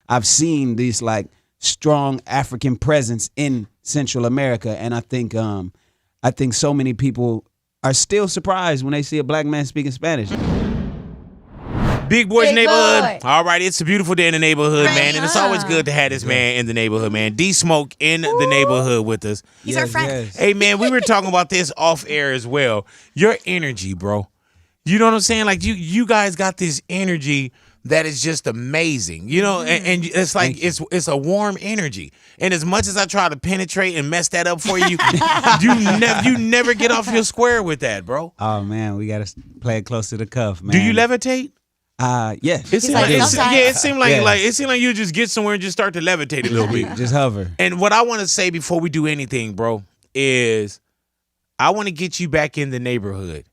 I've seen these like strong African presence in Central America, and I think so many people are still surprised when they see a black man speaking Spanish. Big Boy's Big neighborhood. Boy. All right, it's a beautiful day in the neighborhood, Right. man, and it's always good to have this man in the neighborhood, man. D Smoke in the neighborhood with us. He's our friend. Yes. Hey, man, we were talking about this off air as well. Your energy, bro. You know what I'm saying? Like you guys got this energy that is just amazing. You know, and it's like it's a warm energy. And as much as I try to penetrate and mess that up for you, you never get off your square with that, bro. Oh man, we gotta play it close to the cuff, man. Do you levitate? Yes. It seemed like, like, sometimes- it seemed like, Yeah. it seemed like you just get somewhere and just start to levitate a little bit. Just hover. And what I want to say before we do anything, bro, is I want to get you back in the neighborhood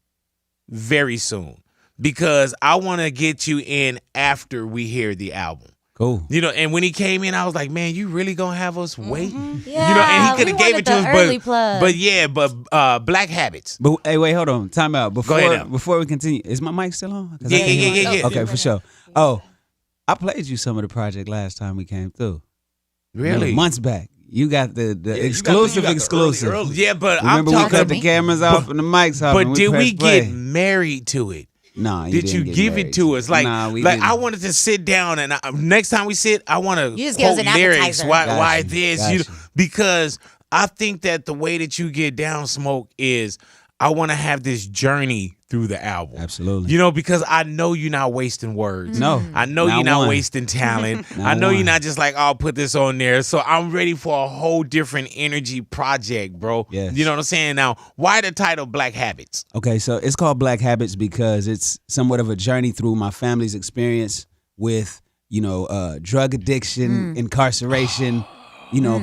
very soon because I want to get you in after we hear the album. Cool. You know, and when he came in, I was like, man, you really gonna have us wait? Yeah, You know, and he could have we gave wanted it to the us, early plug. but Black Habits. But hey, wait, hold on. Time out. Go ahead now. Before we continue, is my mic still on? 'Cause I Yeah, can't hear yeah, my- yeah. Okay, for sure. Oh, I played you some of the project last time we came through. Really? Months back. You got the you got exclusive the exclusive. early. Yeah, but Remember I'm we talking cut the cameras off and the mics off. But and did we pressed play. get married to it? Nah, Did you give it to us? Like, nah, we like didn't. I wanted to sit down and next time we sit, I want to You just give us quote an lyrics. appetizer. Why Gotcha, this? You know, gotcha. because I think that the way that you get down, Smoke, is I want to have this journey through the album. Absolutely. You know, because I know you're not wasting words. No. I know Not you're not one. wasting talent. Not I know you're one. not just like, I'll put this on there. So I'm ready for a whole different energy project, bro. Yes. You know what I'm saying? Now, why the title Black Habits? Okay, so it's called Black Habits because it's somewhat of a journey through my family's experience with, drug addiction, incarceration,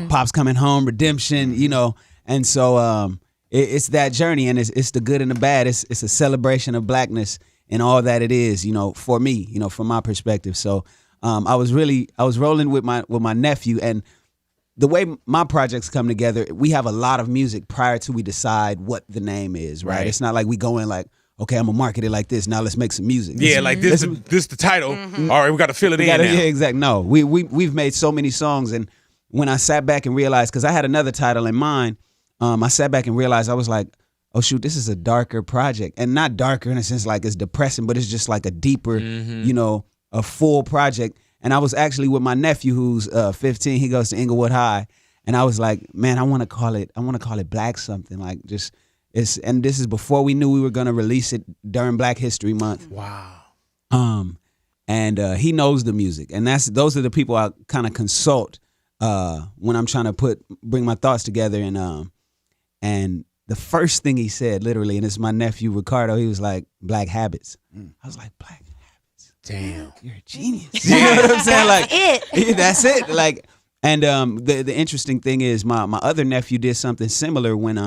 pops coming home, redemption, and so it's that journey, and it's the good and the bad. It's a celebration of blackness and all that it is, for me, from my perspective. So I was rolling with my nephew, and the way my projects come together, we have a lot of music prior to we decide what the name is, right? It's not like we go in like, okay, I'm gonna market it like this. Now let's make some music. Yeah, like this the title. All right, we got to fill it in now. Yeah, exactly. No, we've made so many songs, and when I sat back and realized, because I had another title in mind, I sat back and realized I was like, oh shoot, this is a darker project, and not darker in a sense like it's depressing, but it's just like a deeper, a full project. And I was actually with my nephew who's 15. He goes to Inglewood High, and I was like, man, I want to call it Black something, like just it's. And this is before we knew we were gonna release it during Black History Month. Wow. And he knows the music, and those are the people I kind of consult when I'm trying to bring my thoughts together. And the first thing he said, literally, and it's my nephew Ricardo, he was like, Black Habits. I was like, Black Habits. Damn. You're a genius. You know what I'm saying? Like it. that's it. Like, and the interesting thing is my other nephew did something similar when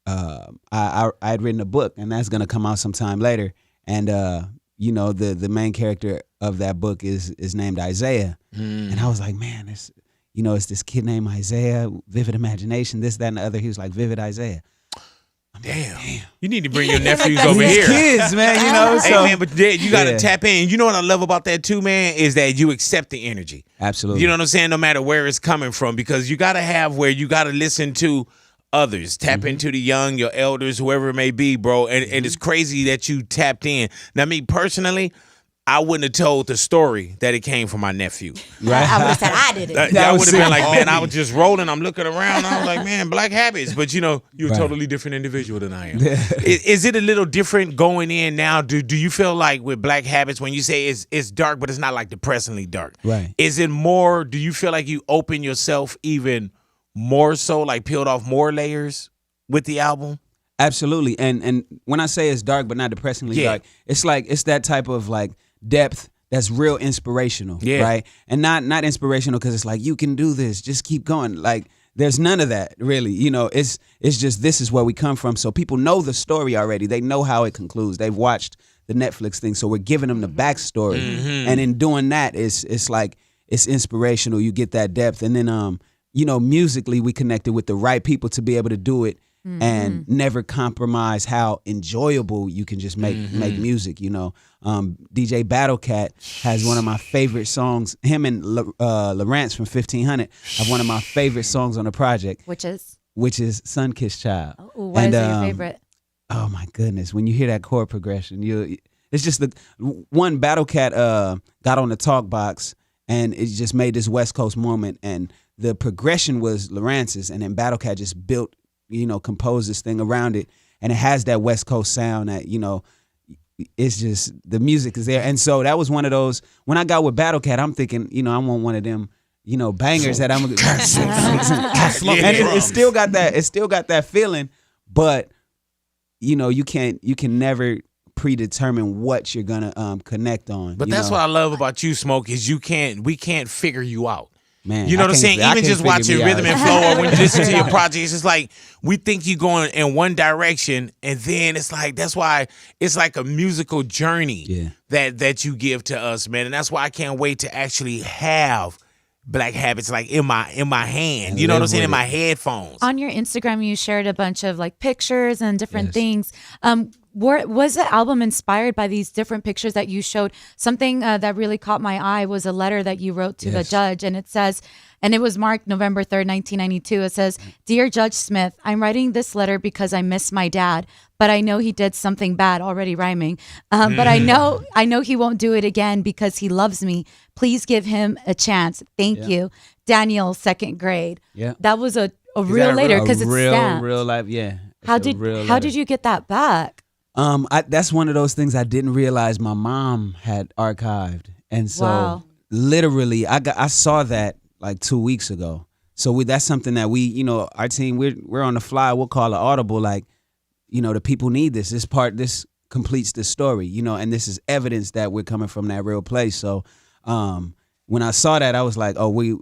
I had written a book, and that's gonna come out sometime later. And the main character of that book is named Isaiah. And I was like, man, it's this kid named Isaiah, vivid imagination, this, that, and the other. He was like, Vivid Isaiah. Damn. You need to bring your nephews over These here. kids, man, Hey, so man, but you got to Yeah. tap in. You know what I love about that too, man, is that you accept the energy. absolutely. You know what I'm saying? No matter where it's coming from, because you got to have where you got to listen to others, tap into the young, your elders, whoever it may be, bro. And it's crazy that you tapped in. Now, me personally, I wouldn't have told the story that it came from my nephew. Right. I would have said I did it. I was would have been sick. like, man, I was just rolling. I'm looking around. I was like, man, Black Habits. But, you're a Right. totally different individual than I am. Is it a little different going in now? Do you feel like with Black Habits, when you say it's dark, but it's not like depressingly dark? Right. Is it more, do you feel like you open yourself even more so, like peeled off more layers with the album? Absolutely. And when I say it's dark but not depressingly Yeah. dark, it's like it's that type of like depth that's real inspirational, Yeah. right? And not inspirational because it's like, you can do this, just keep going. Like there's none of that really. It's just, this is where we come from. So people know the story already. They know how it concludes. They've watched the Netflix thing. So we're giving them the backstory. And in doing that, it's like it's inspirational. You get that depth. And then musically we connected with the right people to be able to do it and never compromise how enjoyable you can just make music. You know, DJ BattleCat has one of my favorite songs. Him and Lawrence from 1500 have one of my favorite songs on the project, which is Sun Kissed Child. Oh, why is it your favorite? Oh my goodness! When you hear that chord progression, it's just the one. BattleCat got on the talk box and it just made this West Coast moment, and the progression was Lawrence's, and then BattleCat just built, composed this thing around it, and it has that West Coast sound that it's just the music is there, and so that was one of those. When I got with BattleCat, I'm thinking, I want one of them. Bangers that I'm and it still got that. It still got that feeling, but you can never predetermine what you're gonna connect on. But that's what I love about you, Smoke, is we can't figure you out. Man, you know what I'm saying? Even just watching Rhythm and Flow, or when you listen to your project, it's just like we think you're going in one direction, and then it's like that's why it's like a musical journey that you give to us, man. And that's why I can't wait to actually have Black Habits like in my hand. You know what I'm saying? In my headphones. On your Instagram, you shared a bunch of like pictures and different things. Was the album inspired by these different pictures that you showed? Something that really caught my eye was a letter that you wrote to the judge, and it says, and it was marked November 3rd, 1992. It says, "Dear Judge Smith, I'm writing this letter because I miss my dad, but I know he did something bad," already rhyming. But I know he won't do it again because he loves me. Please give him a chance. Thank you. Daniel, 2nd grade. Yeah. That was a real letter because it's stamped. Real life, yeah. How did you get that back? That's one of those things I didn't realize my mom had archived, and so literally I saw that like 2 weeks ago. So that's something that we, our team, we're on the fly. We'll call it audible, like, the people need this. This completes the story, and this is evidence that we're coming from that real place. So when I saw that, I was like, oh,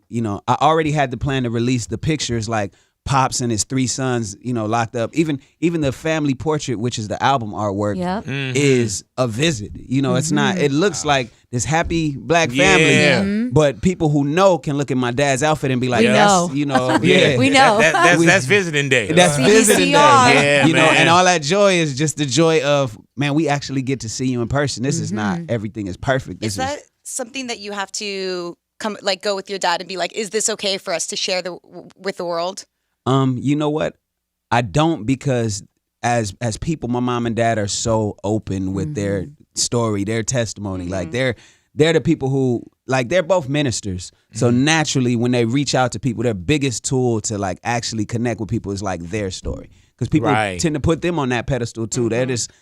I already had the plan to release the pictures, like Pops and his 3 sons, locked up. Even the family portrait, which is the album artwork, is a visit. It's not. It looks like this happy black family, but people who know can look at my dad's outfit and be like, we know. We know. That's visiting day. That's visiting day. Yeah, and all that joy is just the joy of, man, we actually get to see you in person. This is not everything is perfect. Is that something that you have to go with your dad and be like, is this okay for us to share with the world? You know what? I don't, because as people, my mom and dad are so open with their story, their testimony. Like they're the people who, like, they're both ministers. So naturally, when they reach out to people, their biggest tool to like actually connect with people is like their story, because people tend to put them on that pedestal too. They're just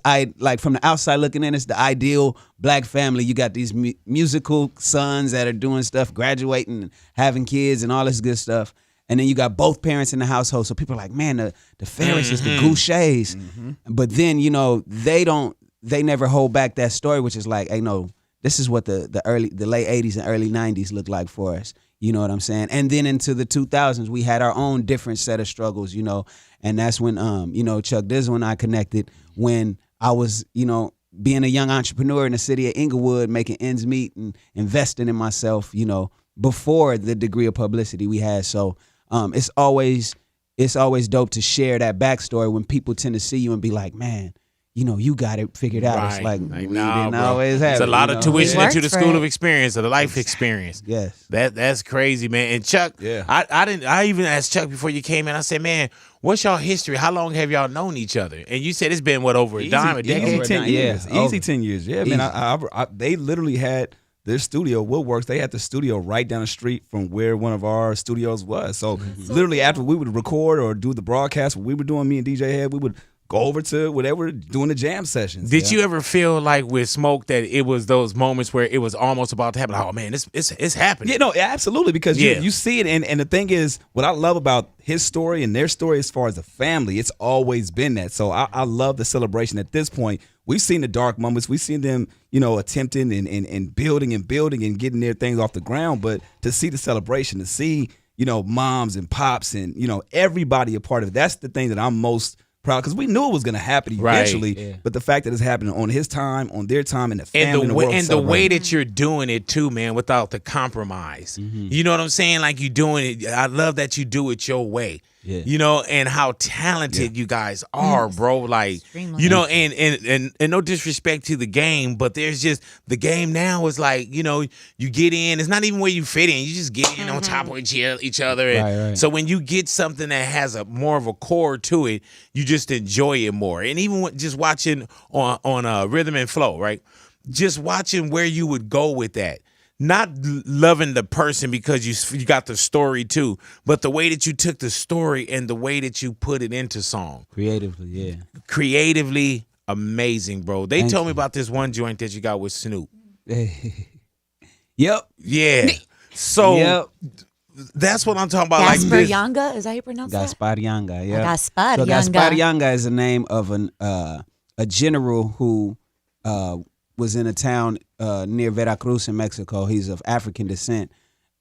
like from the outside looking in, it's the ideal black family. You got these musical sons that are doing stuff, graduating, and having kids, and all this good stuff. And then you got both parents in the household. So people are like, man, the Ferrises, the Gouchers. But then, they never hold back that story, which is like, hey, no, this is what the late 80s and early 90s looked like for us. You know what I'm saying? And then into the 2000s, we had our own different set of struggles, and that's when, Chuck Dizzle and I connected, when I was, being a young entrepreneur in the city of Inglewood, making ends meet and investing in myself, before the degree of publicity we had. So, it's always dope to share that backstory when people tend to see you and be like, man, you got it figured out. Right. It's like we didn't always have it. It's a lot of tuition into the school of experience, or the life experience. Yes. That's crazy, man. And Chuck, I even asked Chuck before you came in, I said, man, what's y'all history? How long have y'all known each other? And you said it's been, over a dime a day? Easy 10 years. Easy 10 years. Yeah, easy. Man, they literally had their studio, Woodworks, they had the studio right down the street from where one of our studios was. So literally after we would record or do the broadcast, what we were doing, me and DJ Head, we would go over to whatever, doing the jam sessions. Did you ever feel like with Smoke that it was those moments where it was almost about to happen? Oh man, it's happening. Yeah, no, absolutely, because you see it, and the thing is, what I love about his story and their story as far as the family, it's always been that. So I love the celebration at this point. We've seen the dark moments. We've seen them, attempting and building and getting their things off the ground. But to see the celebration, to see, moms and pops and, everybody a part of it, that's the thing that I'm most proud, because we knew it was going to happen eventually, but the fact that it's happening on his time, on their time, and the family and the world, and the way that you're doing it too, man, without the compromise. You know what I'm saying? Like you doing it. I love that you do it your way. Yeah. You know, and how talented you guys are, bro. Like, Extremely. you know, and no disrespect to the game, but there's just the game now is like, you know, you get in. It's not even where you fit in. You just get in on top of each other. And Right. so when you get something that has a more of a core to it, you just enjoy it more. And even just watching on Rhythm and Flow, right? Just watching where you would go with that. Not loving the person because you got the story too, but the way that you took the story and the way that you put it into song. Creatively, yeah. Creatively amazing, bro. They Thank told me you. about this one joint that you got with Snoop. Yep. Yeah. So Yep. that's what I'm talking about. Gaspar Like this. Yanga, is that how you pronounce that? Gaspar Yanga, yeah. Gaspar So Yanga. Gaspar Yanga is the name of a general who was in a town near Veracruz in Mexico. He's of African descent,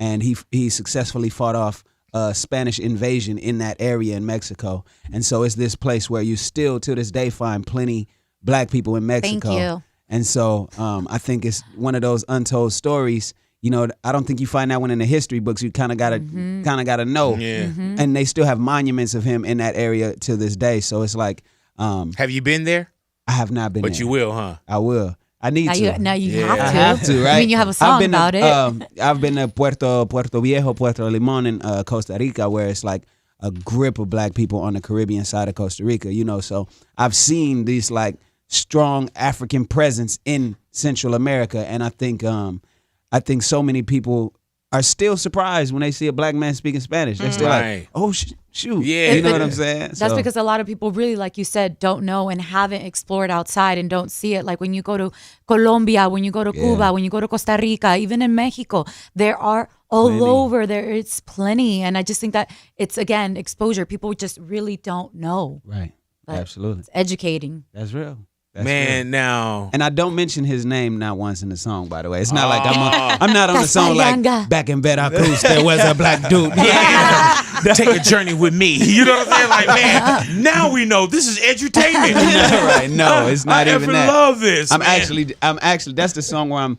and he successfully fought off Spanish invasion in that area in Mexico. And so it's this place where you still to this day find plenty black people in Mexico. Thank you. And so I think it's one of those untold stories. You know, I don't think you find that one in the history books. You kind of gotta know. Yeah. And they still have monuments of him in that area to this day. So it's like Have you been there? I have not been But there. you will, huh? I will. I need to. Now you Yeah. have to. I have to, right? I mean, you have a song about it. I've been to Puerto Viejo, Puerto Limon in Costa Rica, where it's like a grip of black people on the Caribbean side of Costa Rica, you know. So I've seen these like strong African presence in Central America, and I think so many people are still surprised when they see a black man speaking Spanish. They're still Right. like, oh, shoot. Yeah. You know what I'm saying? That's So- because a lot of people really, like you said, don't know and haven't explored outside and don't see it. Like when you go to Colombia, when you go to Cuba, when you go to Costa Rica, even in Mexico, there are all Plenty. over. There it's plenty. And I just think that it's, again, exposure. People just really don't know. Right. But Absolutely. It's educating. That's real. That's Man, real. now. And I don't mention his name not once in the song, by the way. It's not like I'm not on the song like Gaspar back in Veracruz there was a black dude. Yeah. Take a journey with me. You know what I'm saying? Like, man, now we know this is edutainment. Right. No, it's not I even effing that. love this. I'm man. actually that's the song where I'm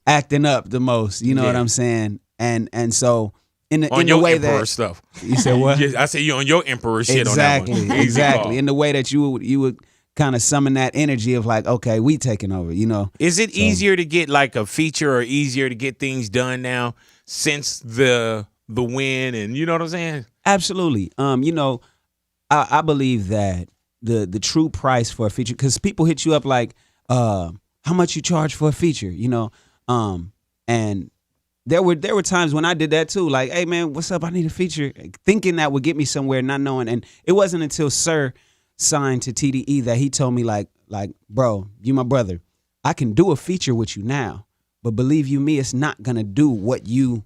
acting up the most. You know what Yeah. I'm saying? And so in the on in the your way emperor that stuff. you said what? Yes, I said you on your emperor shit Exactly. on that one. Easy Exactly. call. In the way that you would kind of summon that energy of like, okay, we taking over, you know. Is it easier to get like a feature or easier to get things done now since the win and you know what I'm saying? Absolutely. You know, I believe that the true price for a feature, because people hit you up like, how much you charge for a feature, you know, and there were times when I did that too, like, hey man, what's up? I need a feature, thinking that would get me somewhere, not knowing. And it wasn't until Sir signed to TDE that he told me like, bro, you my brother, I can do a feature with you now, but believe you me, it's not gonna do what you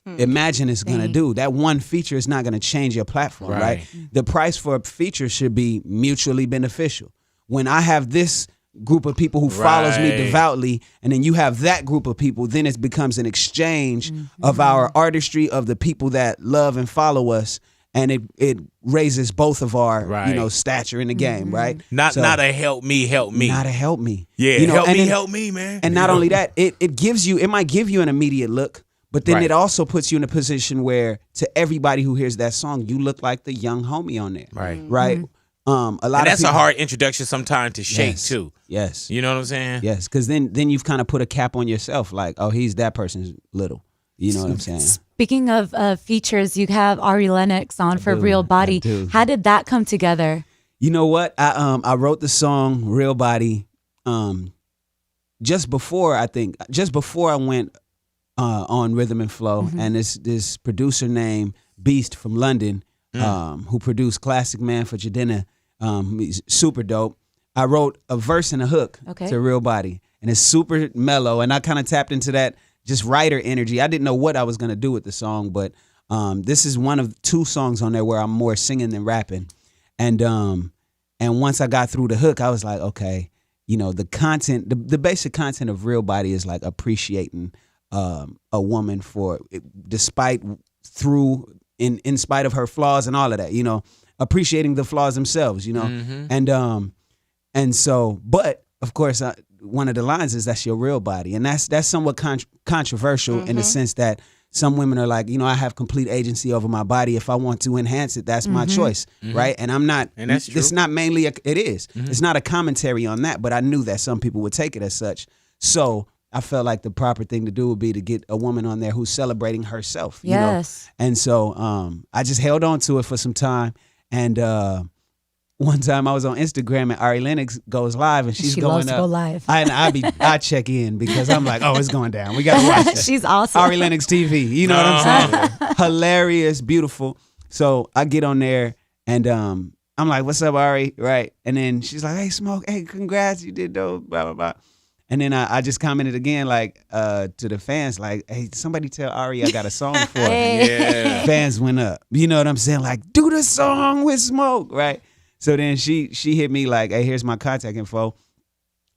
imagine it's gonna do. That one feature is not gonna change your platform, right? The price for a feature should be mutually beneficial. When I have this group of people who follows me Right. devoutly, and then you have that group of people, then it becomes an exchange of our artistry, of the people that love and follow us, and it raises both of our Right. you know stature in the game, right? Not So, not a help me. not a help me. Yeah, you know, help and me, then- help me, man. And not only that, it might give you an immediate look, but then Right. it also puts you in a position where to everybody who hears that song, you look like the young homie on there. Right. Right. A lot And of that's a people, hard introduction sometimes to shake Yes. too. Yes. You know what I'm saying? Yes. Because then you've kind of put a cap on yourself, like, oh, he's that person's little. You know what I'm saying? Speaking of features, you have Ari Lennox on for do, Real I Body. do. How did that come together? You know what? I wrote the song Real Body just before I went on Rhythm and Flow, and this producer named Beast from London, who produced Classic Man for Jadena, he's super dope. I wrote a verse and a hook to Real Body, and it's super mellow, and I kind of tapped into that just writer energy. I didn't know what I was gonna do with the song, but this is one of two songs on there where I'm more singing than rapping, and once I got through the hook, I was like, okay, you know, the content, the basic content of Real Body is like appreciating a woman for, despite in spite of her flaws and all of that, you know, appreciating the flaws themselves, you know, and so, but of course, one of the lines is that's your real body, and that's somewhat controversial in the sense that some women are like, I have complete agency over my body. If I want to enhance it, that's my choice, right? And I'm not. And that's true. It's not mainly. It is. It's not a commentary on that, but I knew that some people would take it as such. So I felt like the proper thing to do would be to get a woman on there who's celebrating herself. Yes. And so I just held on to it for some time. And one time I was on Instagram and Ari Lennox goes live and she's She going loves to up. go live. I check in because I'm like, oh, it's going down. We got to watch that. She's awesome. Ari Lennox TV. You know what I'm saying? Hilarious, beautiful. So I get on there and I'm like, what's up, Ari? Right. And then she's like, hey, Smoke, hey, congrats. You did dope, blah, blah, blah. And then I just commented again, like, to the fans, like, hey, somebody tell Ari I got a song for her. Yeah. Fans went up. You know what I'm saying? Like, do the song with Smoke, right? So then she hit me like, hey, here's my contact info.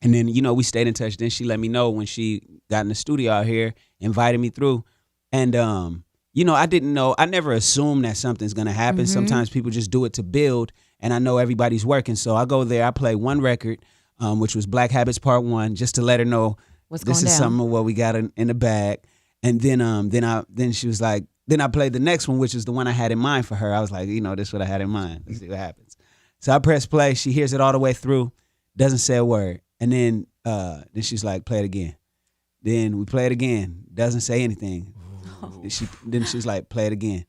And then, we stayed in touch. Then she let me know when she got in the studio out here, invited me through. And, I didn't know. I never assume that something's going to happen. Sometimes people just do it to build. And I know everybody's working. So I go there. I play one record, which was Black Habits Part 1, just to let her know this is some of what we got in the bag. And then she was like, then I played the next one, which is the one I had in mind for her. I was like, this is what I had in mind. Let's see what happens. So I press play. She hears it all the way through, doesn't say a word. And then she's like, play it again. Then we play it again, doesn't say anything. Then she's like, play it again.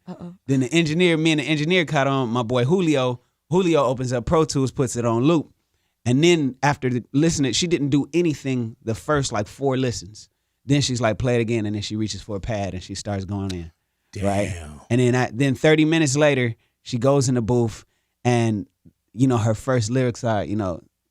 Then me and the engineer caught on, my boy Julio. Julio opens up Pro Tools, puts it on loop. And then after listening, she didn't do anything the first 4 listens. Then she's like, play it again. And then she reaches for a pad and she starts going in. Damn. Right? And then 30 minutes later, she goes in the booth and her first lyrics are,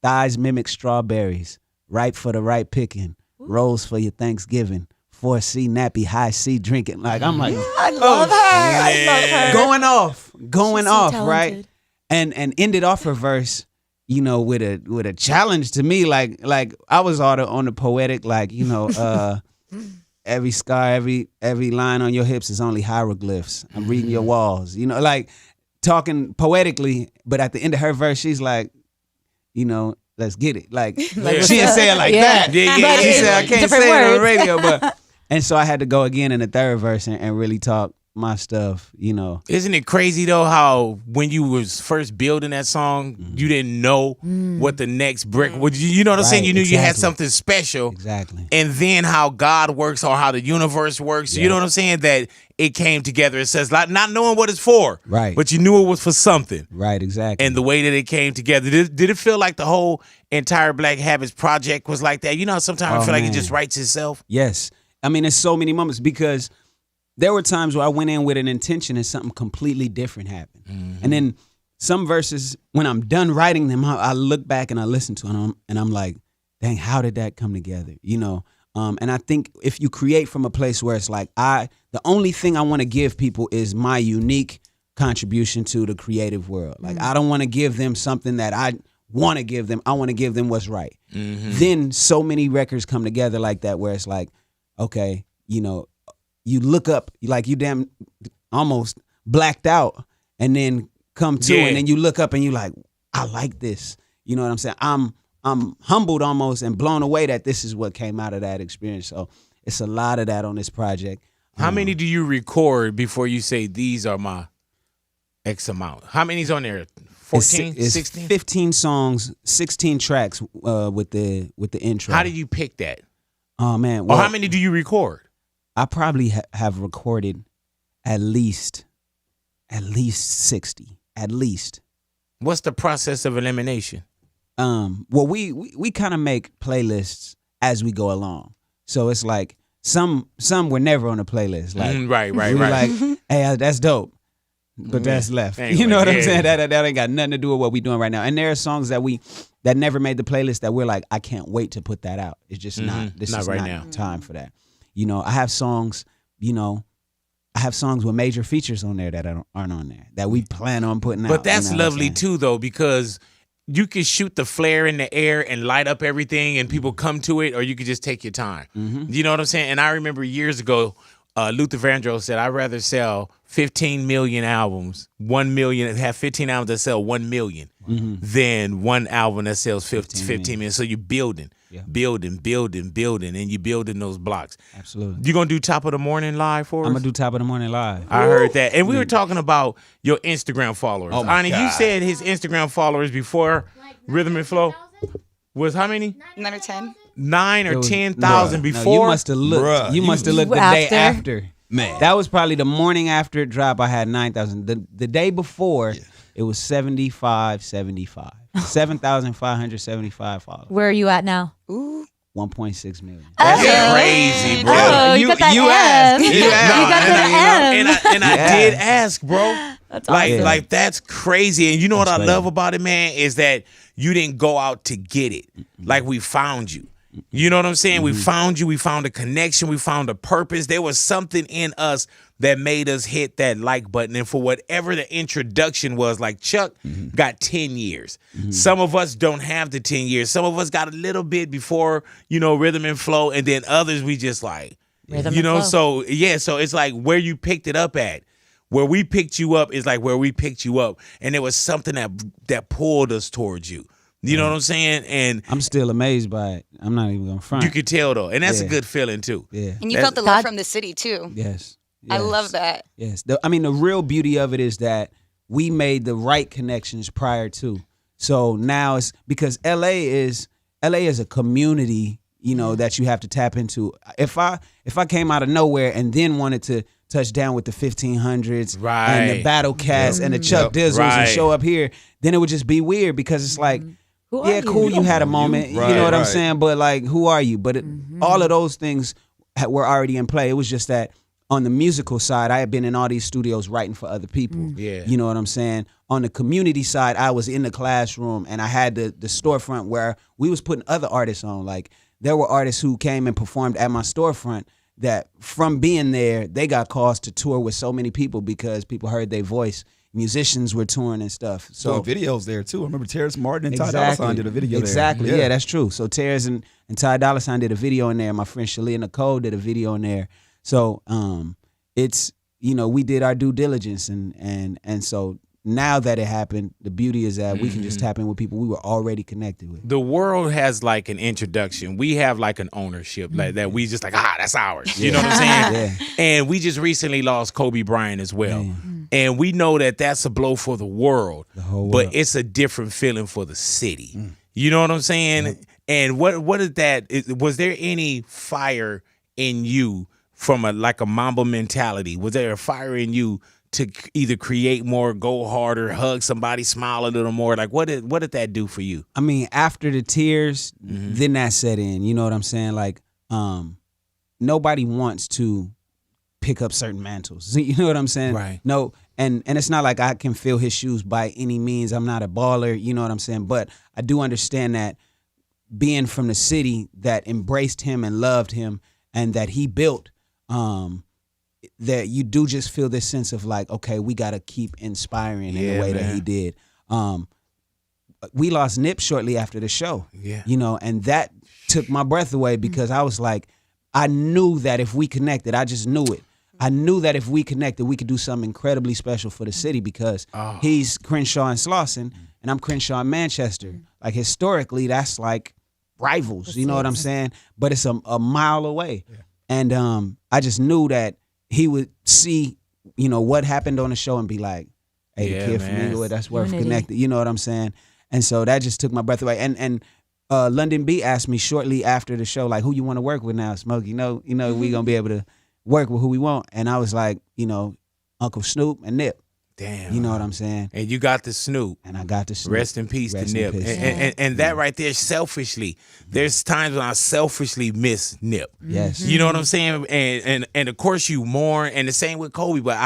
thighs mimic strawberries, ripe for the right picking, rolls for your Thanksgiving, 4C nappy, high C drinking. Like, I'm like, I love her. I love her. Going She's so off, talented. right? And ended off her verse, with a challenge to me. Like I was all on the poetic, every scar, every line on your hips is only hieroglyphs. I'm reading your walls, talking poetically, but at the end of her verse, she's like, let's get it. Like she didn't say it like that. Yeah. She said, I can't Different say it on the words. radio, but and so I had to go again in the third verse and really talk my stuff, Isn't it crazy though how when you was first building that song, you didn't know what the next brick was. You know what I'm saying? Right, You knew you had exactly. something special. Exactly. And then how God works or how the universe works. You know what I'm saying? That it came together. It says not knowing what it's for. Right. But you knew it was for something. Right, exactly. And the way that it came together. Did it feel like the whole entire Black Habits project was like that? Sometimes I feel like it just writes itself. Yes. I mean, there's so many moments because there were times where I went in with an intention and something completely different happened. And then some verses, when I'm done writing them, I look back and I listen to them and I'm like, dang, how did that come together? And I think if you create from a place where it's like, the only thing I want to give people is my unique contribution to the creative world. Like, I don't want to give them something that I want to give them. I want to give them what's right. Then so many records come together like that where it's like, okay, you look up, like you damn almost blacked out and then come to and then you look up and you like, I like this. You know what I'm saying? I'm humbled almost and blown away that this is what came out of that experience. So it's a lot of that on this project. How many do you record before you say these are my X amount? How many's on there? 14, It's 16? 15 songs, 16 tracks with the intro. How do you pick that? Oh man. Or how many do you record? I probably have recorded at least 60. At least. What's the process of elimination? Well, we kind of make playlists as we go along. So it's like some were never on the playlist. Like Right. we're like, hey, that's dope, but that's left. Anyway, you know what I'm yeah. saying? That ain't got nothing to do with what we're doing right now. And there are songs that never made the playlist that we're like, I can't wait to put that out. It's just not. This Not is right not now. time for that. I have songs. I have songs with major features on there that aren't on there that we plan on putting out. But that's you know what I'm lovely saying? too, though, because you can shoot the flare in the air and light up everything and people come to it, or you could just take your time. You know what I'm saying? And I remember years ago, Luther Vandross said, I'd rather sell 15 million albums, 1 million, have 15 albums that sell 1 million than one album that sells 15 million. So you're building, building, and you're building those blocks. Absolutely. You going to do Top of the Morning live for us? I'm going to do Top of the Morning live. I heard that. And we were talking about your Instagram followers. Oh my Ani, God. you said his Instagram followers before Rhythm and Flow was how many? 9 or 10. 9 or It was- 10,000 No, before? you must have looked. Bruh, you must have looked the After? day after. Man. That was probably the morning after it dropped. I had 9,000. The day before, it was 7,575. 7,575 followers. Where are you at now? 1.6 million. That's crazy, bro. Oh, you got that you M. asked. You You got that M. And I did ask, bro. That's like, awesome. like that's crazy. And you know what That's I crazy. love about it, man, is that you didn't go out to get it. Like we found you. You know what I'm saying? We found you. We found a connection. We found a purpose. There was something in us that made us hit that like button. And for whatever the introduction was, like Chuck got 10 years. Some of us don't have the 10 years. Some of us got a little bit before, Rhythm and Flow. And then others, we just like, Rhythm and Flow. so yeah. So it's like where you picked it up at. Where we picked you up is like where we picked you up. And there was something that pulled us towards you. You know what I'm saying? And I'm still amazed by it. I'm not even going to front. you could tell though. And that's a Yeah. good feeling too. Yeah. And you That's- felt the love from the city too. Yes. I Yes. love that. Yes. The real beauty of it is that we made the right connections prior to. So now it's because LA is a community, that you have to tap into. If I came out of nowhere and then wanted to touch down with the 1500s and the Right. BattleCats and the Chuck Dizzles Right. and show up here, then it would just be weird because it's like, Who are yeah, you? cool, you had a moment. Right, you know what I'm right. saying? But like, who are you? But all of those things were already in play. It was just that on the musical side, I had been in all these studios writing for other people. Yeah. You know what I'm saying? On the community side, I was in the classroom and I had the storefront where we was putting other artists on. Like there were artists who came and performed at my storefront that from being there, they got calls to tour with so many people because people heard their voice. Musicians were touring and stuff. So Doing videos there too. I remember Terrence Martin and Ty Dolla $ign did a video Exactly. there. Yeah, that's true. So Terrence and Ty Dolla $ign did a video in there. My friend Shalia Nicole did a video in there. So it's we did our due diligence and so now that it happened, the beauty is that we can just tap in with people we were already connected with. The world has like an introduction. We have like an ownership like that. We just like, that's ours. You know what I'm saying? Yeah. And we just recently lost Kobe Bryant as well. And we know that that's a blow for the world. whole But world. it's a different feeling for the city. You know what I'm saying? And what is that? Was there any fire in you from a Mamba mentality? Was there a fire in you to either create more, go harder, hug somebody, smile a little more? Like what did that do for you? I mean, after the tears, then that set in. You know what I'm saying? Like, nobody wants to pick up certain mantles. You know what I'm saying? Right. No, and it's not like I can fill his shoes by any means. I'm not a baller. You know what I'm saying? But I do understand that being from the city that embraced him and loved him and that he built, that you do just feel this sense of like, okay, we got to keep inspiring in Yeah, the way that man. he did. We lost Nip shortly after the show. Yeah. And that took my breath away because I was like, I knew that if we connected, I just knew it. I knew that if we connected, we could do something incredibly special for the city because he's Crenshaw and Slauson and I'm Crenshaw and Manchester. Like historically, that's like rivals, you know what I'm saying? But it's a mile away. Yeah. And I just knew that he would see, what happened on the show and be like, hey, the kid from Inglewood, that's worth connected. You know what I'm saying? And so that just took my breath away. And London B asked me shortly after the show, like, who you want to work with now, Smoke? We gonna be able to work with who we want. And I was like, Uncle Snoop and Nip. Damn. You know what I'm saying? And you got the Snoop. And I got the Snoop. Rest in peace Rest to in Nip. peace. And that right there, selfishly, there's times when I selfishly miss Nip. Yes. You know what I'm saying? And of course you mourn, and the same with Kobe, but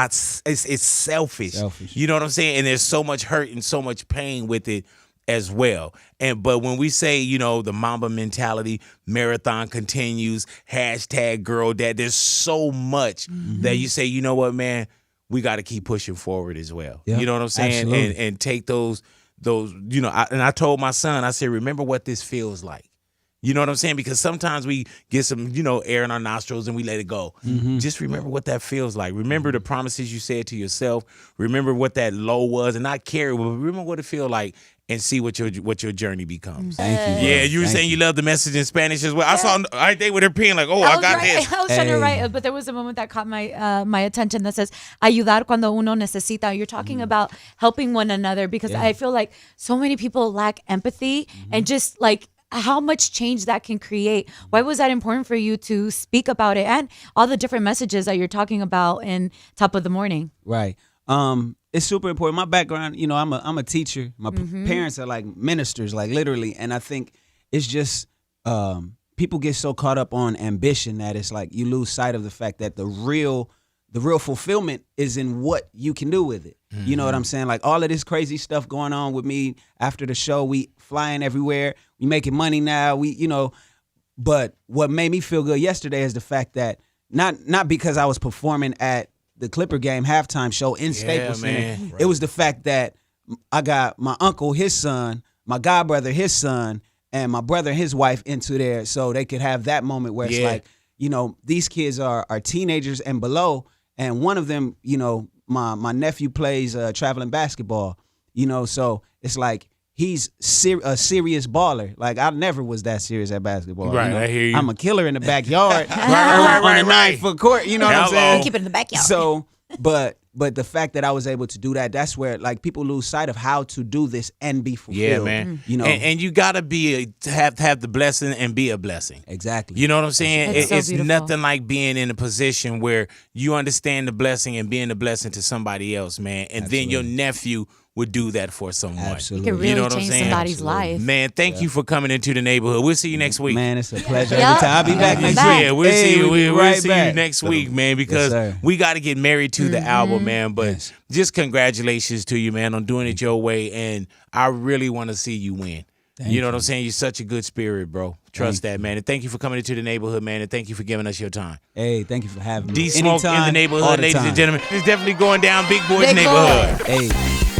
it's selfish. You know what I'm saying? And there's so much hurt and so much pain with it as well. But when we say, the Mamba mentality, marathon continues, #girl dad, there's so much that you say, you know what, man, we got to keep pushing forward as well. Yep, You know what I'm saying? absolutely. And take those, I told my son, I said, remember what this feels like. You know what I'm saying? Because sometimes we get some, air in our nostrils and we let it go. Just remember what that feels like. Remember the promises you said to yourself. Remember what that low was, and not carry, but remember what it feels like, and see what your journey becomes. Thank you, bro. Yeah, you were saying you love the message in Spanish as well. I saw right there with her pen like, I got this. I was trying to write, but there was a moment that caught my attention that says, ayudar cuando uno necesita. You're talking about helping one another, because I feel like so many people lack empathy and just like how much change that can create. Why was that important for you to speak about it and all the different messages that you're talking about in Top of the Morning? Right. It's super important. My background, I'm a teacher. My parents are like ministers, like literally. And I think it's just people get so caught up on ambition that it's like you lose sight of the fact that the real fulfillment is in what you can do with it. You know what I'm saying? Like all of this crazy stuff going on with me after the show, we flying everywhere, we making money now, but what made me feel good yesterday is the fact that not because I was performing at the Clipper game halftime show in Staples Center. Right. It was the fact that I got my uncle, his son, my godbrother, his son, and my brother, his wife into there so they could have that moment where it's like, these kids are teenagers and below, and one of them, my nephew plays traveling basketball, so it's like he's a serious baller. Like I never was that serious at basketball. Right, I hear you. I'm a killer in the backyard. right. On a 9-foot court. You know what I'm saying? Keep it in the backyard. So, but the fact that I was able to do that, that's where like people lose sight of how to do this and be fulfilled. Yeah, man. And you gotta have the blessing and be a blessing. Exactly. You know what I'm saying? It's so nothing like being in a position where you understand the blessing and being a blessing to somebody else, man. And then your nephew would do that for someone. Absolutely. It can really You know what I'm change saying? somebody's life. Man, thank you for coming into the neighborhood. We'll see you next week. Man, it's a pleasure Yeah. every time. I'll be back next week. Yeah, we'll see you. We'll see you back. next week, man, because sir. we got to get married to the album, man. But just congratulations to you, man, on doing it your way. And I really want to see you win. You know what I'm saying? You're such a good spirit, bro. Trust that, man. And thank you for coming into the neighborhood, man. And thank you for giving us your time. Hey, thank you for having me. D Smoke in the Anytime, all neighborhood, the ladies time. and gentlemen. It's definitely going down Big Boy's Big Boy. neighborhood. Hey.